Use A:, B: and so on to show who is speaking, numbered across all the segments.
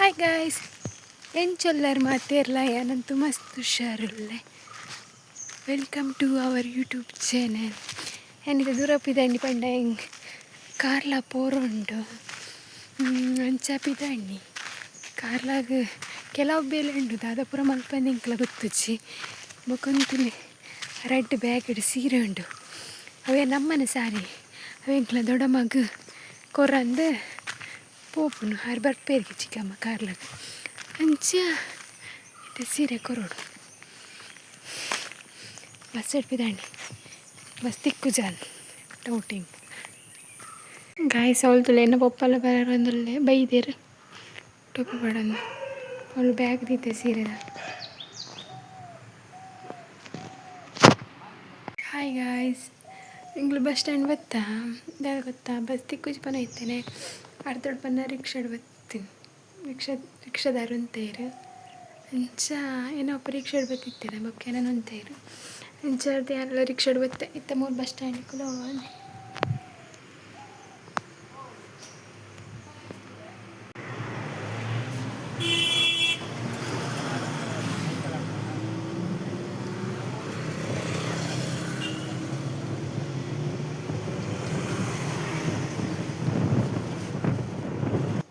A: Hi guys, ಎಂಚೊಲ್ಲರು ಮಾತೇರ್ಲ ಯಾನಂತೂ ಮಸ್ತ್ ಹುಷಾರುಳ್ಳೆ. Welcome to our YouTube channel. ಏನಿದೆ ದೂರಪ್ಪಿದಂಡಿ ಪಂಡ ಹೆಂಗೆ ಕಾರ್ಲ ಪೋರುಂಡು ಅಂಚ ಪಿದಂಡಿ ಕಾರ್ಲಾಗ ಕೆಲವು ಬೇಲೆ ಉಂಡು ದಾದಾಪುರ ಮಲ್ಪಂದು ಇಂಕ್ಲ ಗೊತ್ತುಚ್ಚಿ ಬೊಕೊಂತುಲೆ ರೆಡ್ ಬ್ಯಾಗ್ ಇಡು ಸೀರೆ ಉಂಡು. ಅವೇ ನಮ್ಮನೆ ಸಾರಿ ಅವ ಇಂಕ್ಲ ದೊಡ್ಡ ಮಗು ಕೊರಂದು ಪೋಪುನು ಆರು ಬರ್ಪೇರಿಗೆ ಚಿಕ್ಕಮ್ಮ ಕಾರ್ಲಾಗ ಅಂಚ ಇದು ಸೀರೆ ಕೊರೋಡು ಬಸ್ ಎಡ್ಪಿದಾಂಡಿ ಬಸ್ ತಿಕ್ಕು ಜಾನ್ ಡೌಟಿಂಗ್ ಗಾಯ ಸವಲ್ತುಲೆ ಎನ್ನ ಪೊಪ್ಪಲ್ಲ ಬರೋಂದುಲ್ಲೆ ಬೈದೇರು ಟೊಪ್ಪು ಬಡಂದು ಅವಳು ಬ್ಯಾಗ್ ದೀತೆ ಸೀರೆದ. ಹಾಯ್ ಗಾಯ್ಸ್, ಇಂಗ್ಳು ಬಸ್ ಸ್ಟ್ಯಾಂಡ್ ಬತ್ತಾ ದಾದ ಗೊತ್ತಾ ಬಸ್ ತಿಕ್ಕುಜಿ ಪನ ಇತ್ತೇನೆ ಅರ್ಧಡ್ ಪನ್ನ ರಿಕ್ಷಾಡ್ ಬತ್ತೀನಿ ರಿಕ್ಷಾದಾರು ಅಂತೇರು ಅಂಚ ಏನೋ ಒಬ್ಬ ರಿಕ್ಷಾಡ್ ಬತ್ತಿತ್ತೇನೆ ಬೊಕ್ಕ ಏನೋ ಅಂತೇರು ಅಂಚ ಅರ್ಧ ಎಲ್ಲ ರಿಕ್ಷಾಡ್ ಬತ್ತೆ ಇತ್ತ ಮೂರು ಬಸ್ ಸ್ಟ್ಯಾಂಡ್ ಕೂಡ ಹೋಗಿ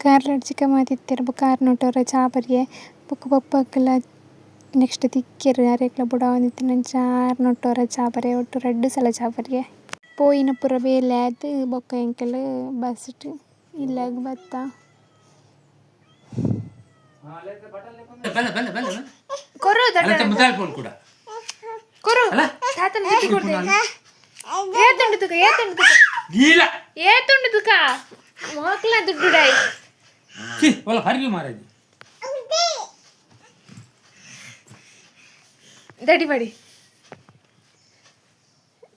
A: ಕಾರ್ಲಾಡ್ ಚಿಕ್ಕ ಮಾತಿತ್ತೇರು ಬೊಕ್ಕ ಕಾರ್ ನೋಟೋರ ಚಾಪರಿಯೆ ಬೊಕ್ಕ ಪಪ್ಪಕ್ಕೆಲ್ಲ ನೆಕ್ಸ್ಟ್ ತಿಕ್ಕೆರು ಯಾರೆಕ್ಲ ಬುಡ ಒಂದಿತ್ತು ನಂಚ ಆರು ನೋಟೋರ ಚಾಪರೆ ಒಟ್ಟು 2 ಸಲ ಚಾಪರಿಯೆ ಪೋಯಿನ ಪುರ ಬೇಲೆ ಆಯ್ತು ಬೊಕ್ಕ ಎಂಕಲ್ ಬಸ್ ಇಲ್ಲಾಗ ಬತ್ತ ಕೊರು ತಾತನ ಬಿಟ್ಟು ಕೊಡ್ತೇನೆ ಏತುಂಡು ತುಕ ಏತುಂಡು ತುಕ ಮೋಕ್ಲ ದುಡ್ಡು ಡಾಯ್
B: ಒಲ್ಲ ಫರ್ಗಿ ಮಾರದಿ
A: ದಡಿ ಬಡಿ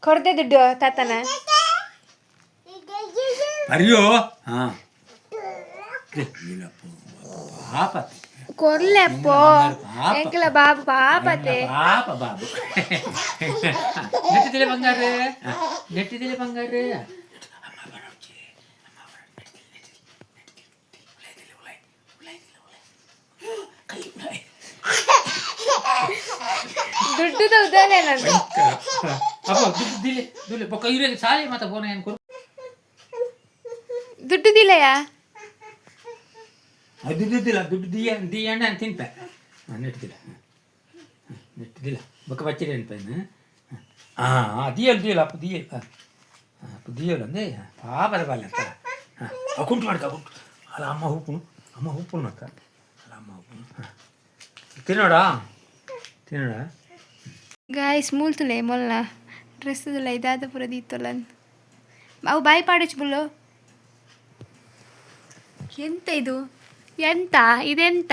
A: ಕೊಡ್ದೆ ದುಡ್ಡು ತಾತನ
B: ಫರ್ಯೋ ಹಾ ಪಾಪ
A: ಕೊರ್ಲೆಪ್ಪೋ ಎಂಕಲ ಬಾಬು ಪಾಪತೆ
B: ಪಾಪ ಬಾಬು ನೆಟ್ಟಿದಿಲೆ ಬಂಗಾರ
A: ದುಡ್ಡು ಉದಾನೆ ನಾನು
B: ಅಪ್ಪ ದಿಲೆ ದಿಲೆ ಬೊಕ್ಕ ಇರಗೆ ಸಾಲಿ ಮಾತ ಬೋನ ಏನು ಕೊರು
A: ದುಡ್ಡು ದಿಲೆಯಾ
B: ದುಡ್ಡು ದಿಯ ಅಣ್ಣ ತಿಂತ ನೆಟ್ಟಿದಿಲ್ಲ ಬೊಕ್ಕ ಬಚ್ಚಿರಿ ಅನ್ಪೇನು ದಿಯಲ್ ಅಪ್ಪ ದಿಯಲ್ ಅಂದೆ ಪಾಪದ ಬಾಲ್ಯ ಅಂತ ಕುಂಟು ಮಾಡ್ಕ ಕುಂಟು ಅಲ್ಲ ಅಮ್ಮ ಉಪ್ಪುನು ಅಕ್ಕ ಅಲ್ಲ ಅಮ್ಮ ಉಪ್ಪುನು ತಿನ್ನೋಡ
A: ಗಾಯ್ಸ್ ಮೂಲ್ತುಲೆ ಮೊಲ್ಲ ಡ್ರೆಸ್ಸುಲ್ಲ ಇದಾದ ಪುರ ದೀತಲ್ಲ ಅವು ಬಾಯಿ ಪಾಡಚ್ ಬುಲ್ಲು ಎಂತ ಇದು ಇದೆಂತ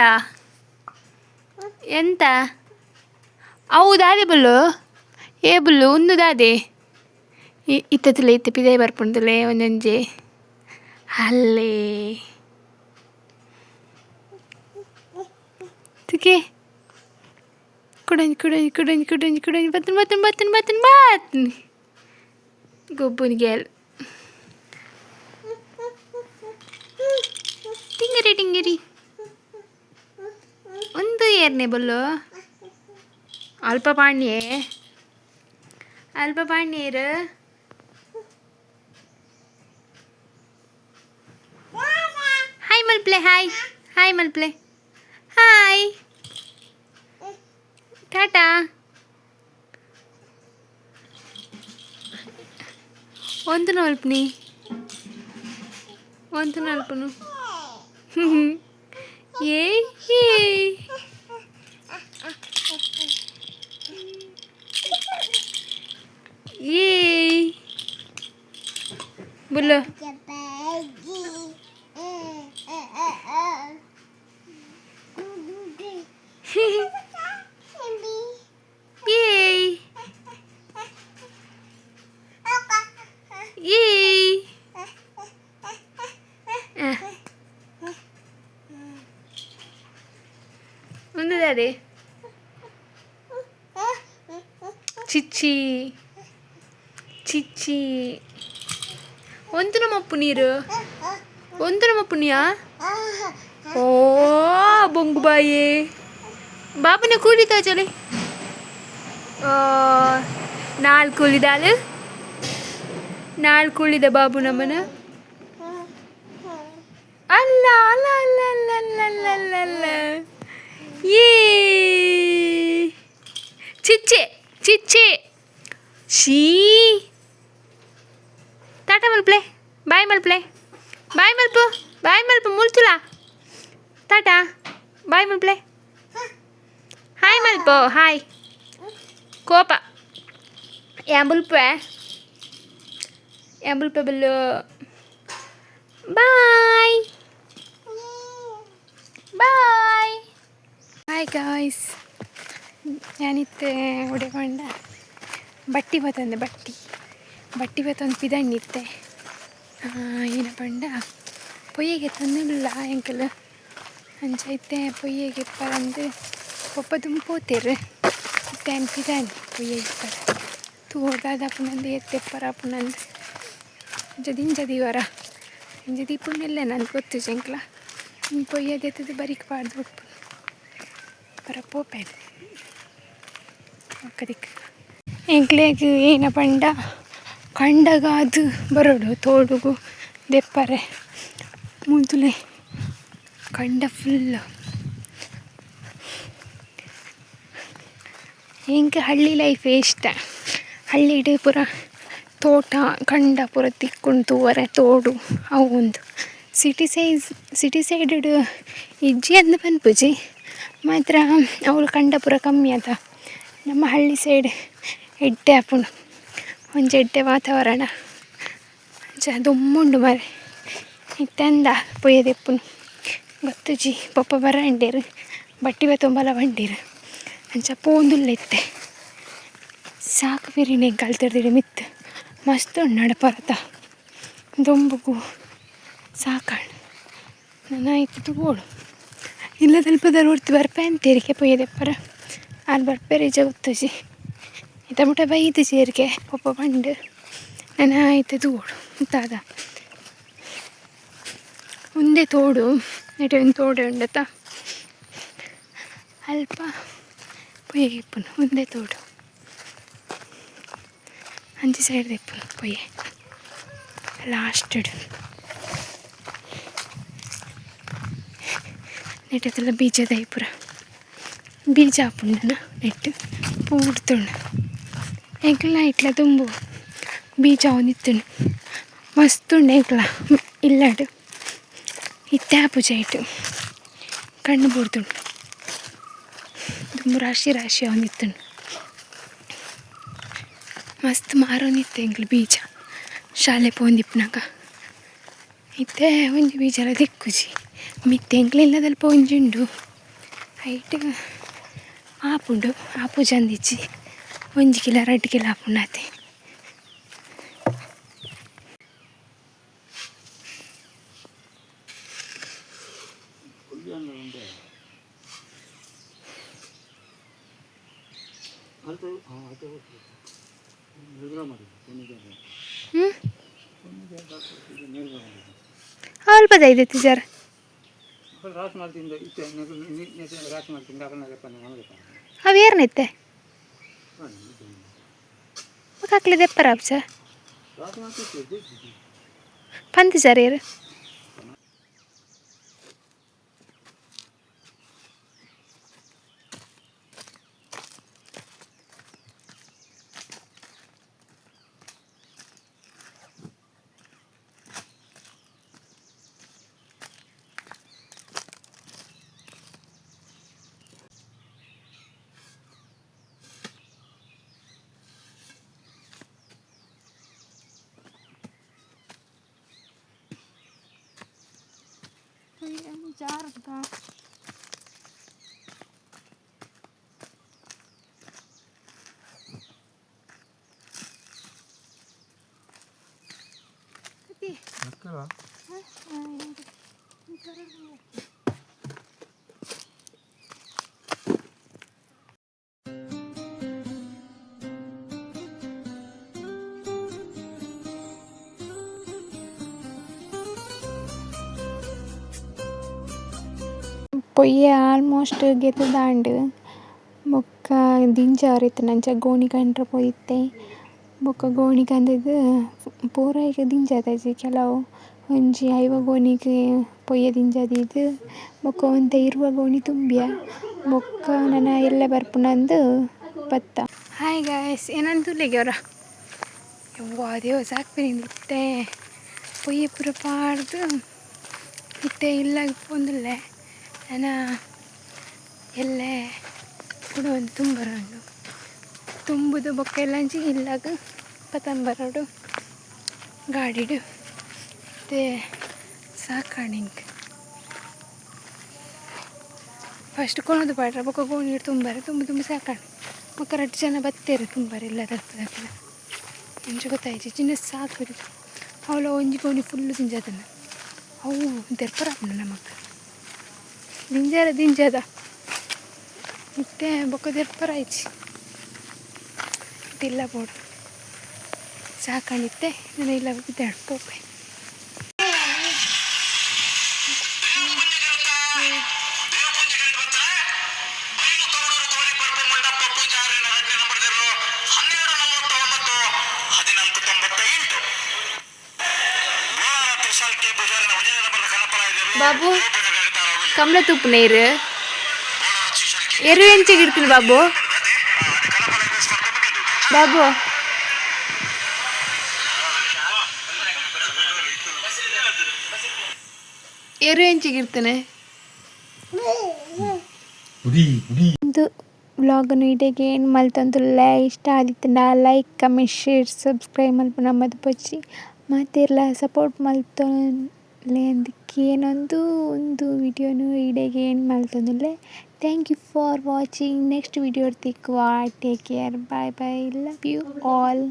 A: ಎಂತ ಅವು ದಾದೆ ಬುಲ್ಲು ಏ ಬುಲ್ಲು ಒಂದು ದಾದೆ ಇತ್ತಲೆ ಇತ್ತ ಪಿದೆ ಬರ್ಪುಂಡುಲೆ ಒಂದೊಂಜೆ ಅಲ್ಲೇ ತುಕೆ ಕುಡಂಜಿ ಬತ್ತನ್ ಗೊಬ್ಬನಿಗೆ ಟಿಂಗರಿ ಒಂದು ಏರ್ನೆ ಬಲ್ಲು ಅಲ್ಪ ಪಾಣ್ಯೇರು ಹಾಯ್ ಮಲ್ಪ್ಲೆ ಹಾಯ್ ಟಾಟಾ ಒಂದು ನಲ್ಪನು ಏ ಬುಲ್ಲು ಅದೇ ಚಿಚ್ಚಿ ಒಂದು ನಮ್ಮಪ್ಪು ನೀರು ಒಂದು ನಮ್ಮಪ್ಪು ನೀಯಾ ಓ ಗಂಗುಬಾಯಿ ಬಾಬುನ ಕೂಲಿತ ಚಲಿ ನಾಲ್ ಕೂಲಿದಾಲು ನಾಲ್ ಕೂಲಿದ ಬಾಬು ನಮ್ಮನ ಅಲ್ಲ ಅಲ್ಲ ಅಲ್ಲ ಅಲ್ಲ ಅಲ್ಲ ಅಲ್ಲ ಅಲ್ಲ ಅಲ್ಲ ಏ ಚಿಚ್ಚೆ ಚಿಚ್ಚೆ ಶೀ ಟಾಟಾ ಮಲ್ಪ್ಲೆ ಬಾಯ್ ಮಲ್ಪ್ಲೆ ಬಾಯ್ ಮಲ್ಪು ಮುಲ್ತುಲಾ ಟಾಟಾ ಬಾಯ್ ಮಲ್ಪ್ಲೆ ಹಾಯ್ ಮಲ್ಪು ಹಾಯ್ ಕೋಪ ಯಾಂಬುಲ್ಪೆ ಬಲ್ಲು ಬಾಯ್ ಬಾಯ್ ಹಾಯ್ ಗಾಯ್ಸ್ ഞാനിತ್ತೆ ಉಡೆಕೊಂಡ ಬಟ್ಟಿ ಬತ್ತಂದೆ ಬಟ್ಟಿ ಬತ್ತೊಂದು ಪಿದಣ್ಣಿತ್ತೆ ಏನ ಪಂಡ ಪೊಯ್ಯಗೆ ತಂದಿಲ್ಲ ಎಂಕಲ್ ಅಂಚೈತೆ ಪೊಯ್ಯಗೆ ಪರಂದು ಒಪ್ಪ ತುಂಬೋತೇರು ಇತ್ತೆ ಪಿದಣ್ಣಿ ಪೊಯ್ಯಗೆ ಪರ ತೋಡ್ದಾದ ಪುನಂದು ಎತ್ತೆಪ್ಪರ ಪುನಂದು ಜದಿವರ ಇಂಜದಿ ಪುಣ್ಣೆಲ್ಲ ನಂದು ಗೊತ್ತು ಜಂಕ್ಲ ಪೊಯ್ಯದೆತ್ತದು ಬರೀಕ್ ಪಾಡ್ದು ಉಪ್ಪು ಪರ ಪೋಪೇನು ಒಕ್ಕದಿಕ್ಕೆ ಎಂಕ್ಲೆಗ್ ಏನ ಪಂಡ ಕಂಡಗಾದು ಬರೋಡು ತೋಡುಗು ದೆಪ್ಪರೆ ಮುದುಲೆ ಕಂಡ ಫುಲ್ಲು ಎಂಕ ಹಳ್ಳಿ ಲೈಫೇ ಇಷ್ಟ ಹಳ್ಳಿಡು ಪುರ ತೋಟ ಕಂಡ ಪುರ ತಿಕ್ಕೊಂಡು ತೂವರೆ ತೋಡು ಅವು ಒಂದು ಸಿಟಿ ಸೈಡ್ ಇಜ್ಜಿ ಅಂದು ಪನ್ಪುಜಿ ಮಾತ್ರ ಅವಳು ಕಂಡ ಪುರ ಕಮ್ಮಿ ಅದ ನಮ್ಮ ಹಳ್ಳಿ ಸೈಡ್ ಎಡ್ಡೆ ಆಪುಂಡು ಒಂಜಿ ಎಡ್ಡೆ ವಾತಾವರಣ ದುಮ್ಮುಂಡು ಮರೆ ಇತ್ತಂದ ಪೊಯ್ಯದೆಪ್ಪುನು ಗೊತ್ತುಜಿ ಪಪ್ಪ ಬರಂಡೇರು ಬಟ್ಟಿ ಬತ್ತೊಂಬಲ ಬಂಡೀರು ಅಂಚ ಪೋಂದುಲ್ಲೆತ್ತೆ ಸಾಕು ಬಿರಿನೆ ಕಲ್ತಿರ್ದಿಡು ಮಿತ್ತು ಮಸ್ತ್ ಉಣ್ಣಾಡ ಪರತ ದೊಂಬುಗು ಸಾಕಾಣ ನಾನಾಯ್ತು ತಗೋಡು ಇಲ್ಲ ತಲುಪದಲ್ಲಿ ಹೊರ್ತು ಬರ್ಪೆ ಅಂತೇರಿಕೆ ಪೊಯ್ಯದೆಪ್ಪರ ಅಲ್ಲಿ ಬರ್ಪೇರಿ ಗೊತ್ತಜಿ ಇತ ಮುಟ ಬೈದು ಸೇರಿಕೆ ಪಪ್ಪ ಬಂಡು ನಾನಾಯ್ತು ತಗೋಡು ಮುತ್ತಾದ ಒಂದೇ ತೋಡು ನೆಟೆ ಒಂದು ತೋಡೆ ಉಂಡತ ಅಲ್ಪ ಪೊಯ್ಯಗಿಪ್ಪುನು ಒಂದೇ ತೋಡು ಅಂಚಿ ಸೈಡ್ ತೆಪ್ಪುನು ಪೊಯ್ಯೆ ಲಾಸ್ಟೆಡ್ ನೆಟ್ಟದೆಲ್ಲ ಬೀಜದ ಪುರ ಬೀಜ ಹಾಪುಂಡನ ನೆಟ್ಟು ಪೂಡ್ತುಂಡು ಎಂಕ್ಲ ಇಟ್ಲ ತುಂಬು ಬೀಜ ಒಂದಿತ್ತುಂಡು ಮಸ್ತುಂಡು ಎಂಕ್ಲ ಇಲ್ಲಡು ಇತ್ತೆ ಪೂಜ ಇಟ್ಟು ಕಣ್ಣು ಬೂಡ್ತುಂಡು ತುಂಬ ರಾಶಿ ಒಂದಿತ್ತುಂಡು ಮಸ್ತ್ ಮಾರೋನಿತ್ತೆ ಎಂಕ್ಲು ಬೀಜ ಶಾಲೆ ಪೋಂದಿಪ್ಪನಾಗ ಇತ್ತೆ ಒಂಜಿ ಬೀಜ ಎಲ್ಲ ದಿಕ್ಕುಜಿ ಮಿತ್ತೆ ಎಂಕ್ಲೆಲ್ಲದಲ್ಪ ಒಂಜುಂಡು ಹೈಟ್ ಆಪುಂಡು ಆಪು ಜಂದಿಜ್ಜಿ 1 ಕಿಲೋ 2 ಕಿಲೋ ಆಪುಂಡಾತೆ ಅಲ್ಪ ದೈದೈತಿ ಜರ ಅವು ಏರ್ನೈತೆ ಮಕ್ಕಳು ದೆಪ್ಪರ ಅಪ್ಸ ಪಂತಿ ಸರ್ ಏರು ಜಾರತ್ತ పొయ్యి ఆల్మోస్ట్ ಗೆತ್ತದಾಂಡು ಬೊಕ್ಕ ದಿಂಜಾರಿತ್ತು ನಂಚ ಗೋಣಿ ಕಂಡ್ರೆ ಪೋಯಿತ್ತೆ ಬೊಕ್ಕ ಗೋಣಿ ಕಂದದ್ದು ಪೂರ ಈಗ ದಿಂಜಾದಜಿ ಕೆಲವು ಒಂಜಿ 5 ಗೋಣಿಗೆ ಪೊಯ್ಯ ದಿಂಜಾದಿದ್ದು ಬೊಕ್ಕ ಒಂತೆ 20 ಗೋಣಿ ತುಂಬ್ಯ ಬೊಕ್ಕ ನನ್ನ ಎಲ್ಲ ಬರ್ಪುನಂದು ಬತ್ತ. ಹಾಯ್ ಗಾಯ್ಸ್ ಏನಂತುಲೆಗೆ ಅವರ ಯವ್ವ ದೇವ ಸಾಕ್ಬಿನಿಂದ ಇತ್ತೆ ಪೊಯ್ಯ ಪೂರ ಪಾಡ್ದು ಇತ್ತೆ ಇಲ್ಲ ಪೊಂದುಲ್ಲೆ ನನ್ನ ಎಲ್ಲೇ ಕೂಡ ಒಂದು ತುಂಬರಡು ತುಂಬುದು ಬೊಕ್ಕ ಎಲ್ಲಂಚಿ ಇಲ್ಲಾಗ ಪತಂಬರಡು ಗಾಡಿಡು ಮತ್ತೆ ಸಾಕಾಣಿಂಗ್ ಫಸ್ಟ್ ಕೊಣದು ಪಾಡ್ರ ಬೊಕ್ಕ ಗೋಣಿ ತುಂಬಾರೆ ತುಂಬ ಸಾಕಾಣಿ ಬೊಕ್ಕ 2 ಜನ ಬತ್ತೇರು ತುಂಬಾರೆ ಎಲ್ಲ ತರ್ತದಲ್ಲ ಮುಂಚೆ ಗೊತ್ತಾಯ್ತು ಚಿನ್ನ ಸಾಕು ಅವಳ ಒಂಜಿ ಗೋಣಿ ಫುಲ್ಲು ತಿಂಜದನ್ನ ಅವು ತೆರ್ಪರ ನಮಕ್ಕ ದಿಂಜಾದ ಮತ್ತೆ ಬೊಕ್ಕ ತೆರ್ಪರ ಆಯ್ತು ಇಲ್ಲ ಬೋಡು ಸಾಕಾಣಿತ್ತೆ ನಾನು ಇಲ್ಲ ಬಿದ್ದಾಡು ಪೋಪೆ ಬಾಬು ಕಮಲ ತುಪ್ಪು ನೀರು ಎಂಚಿಗೆ ಇಡ್ತೀನಿ ಬಾಬು ಬಾಬು ಎಂಚಿಗೆ ಇರ್ತಾನೆ ಒಂದು ವ್ಲಾಗನ್ನು ಇಡೆಗೆ ಏನು ಮಲ್ತಂದುಲ್ಲ ಇಷ್ಟ ಆದಿತ್ತಂಡ ಲೈಕ್ ಕಮೆಂಟ್ ಶೇರ್ ಸಬ್ಸ್ಕ್ರೈಬ್ ಮಲ್ಪ ನಮ್ಮದು ಪಚ್ಚಿ ಮಾತೆಲ್ಲ ಸಪೋರ್ಟ್ ಮಲ್ತೊಲೆ ಅದಕ್ಕೆ ಏನೊಂದು ಒಂದು ವಿಡಿಯೋನು ಇಡೆಗೆ ಏನು ಮಲ್ತೊಂದುಲ್ಲೆ. Thank you for watching. Next video ತಿಕ್ಕುವ. Take care. Bye bye. Love you all.